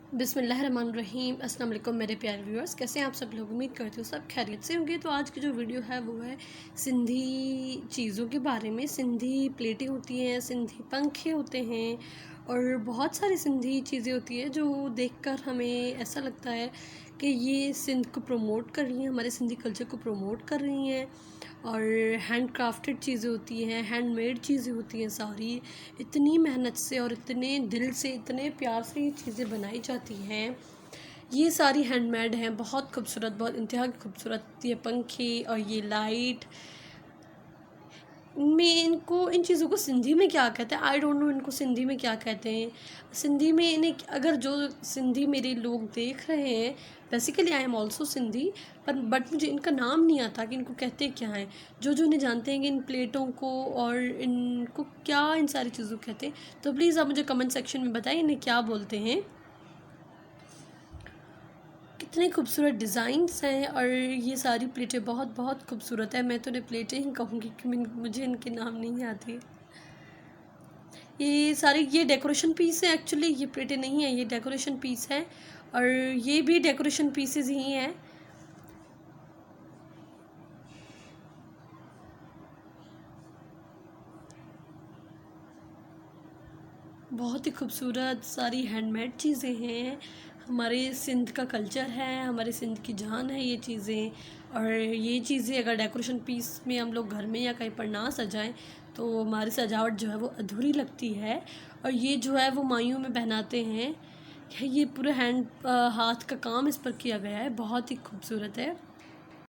बिस्मिल्लाहिर्रहमानिर्रहीम। अस्सलाम वालेकुम मेरे प्यारे व्यूअर्स, कैसे हैं आप सब लोग। उम्मीद करती हूँ सब खैरियत से होंगे। तो आज की जो वीडियो है वो है सिंधी चीज़ों के बारे में। सिंधी प्लेटें होती हैं, सिंधी पंखे होते हैं और बहुत सारी सिंधी चीज़ें होती हैं जो देखकर हमें ऐसा लगता है कि ये सिंध को प्रमोट कर रही हैं, हमारे सिंधी कल्चर को प्रमोट कर रही हैं। और हैंड क्राफ्टेड चीज़ें होती हैं, हैंडमेड चीज़ें होती हैं सारी। इतनी मेहनत से और इतने दिल से, इतने प्यार से ये चीज़ें बनाई जाती हैं। ये सारी हैंडमेड हैं, बहुत खूबसूरत, बहुत इंतहा की खूबसूरत। ये पंखे और ये लाइट में, इनको, इन चीज़ों को सिंधी में क्या कहते हैं आई डोंट नो। इनको सिंधी में क्या कहते हैं, सिंधी में इन्हें, अगर जो सिंधी मेरे लोग देख रहे हैं, basically I am also Sindhi, पर बट मुझे इनका नाम नहीं आता कि इनको कहते क्या हैं। जो जो इन्हें जानते हैं कि इन प्लेटों को और इनको क्या, इन सारी चीज़ों को कहते हैं, तो प्लीज़ आप मुझे कमेंट सेक्शन में बताइए इन्हें क्या बोलते हैं। कितने खूबसूरत डिज़ाइंस हैं और ये सारी प्लेटें बहुत बहुत खूबसूरत है। मैं तो इन्हें प्लेटें ही कहूँगी कि मुझे इनके नाम नहीं आते। ये सारी, ये डेकोरेशन पीस है एक्चुअली, ये प्लेटें नहीं है, ये डेकोरेशन पीस है और ये भी डेकोरेशन पीसेस ही हैं। बहुत ही खूबसूरत सारी हैंडमेड चीज़ें हैं। हमारे सिंध का कल्चर है, हमारे सिंध की जान है ये चीज़ें। और ये चीज़ें अगर डेकोरेशन पीस में हम लोग घर में या कहीं पर ना सजाएं तो हमारी सजावट जो है वो अधूरी लगती है। और ये जो है वो माइयों में पहनाते हैं। ये पूरे हाथ का काम इस पर किया गया है, बहुत ही खूबसूरत है।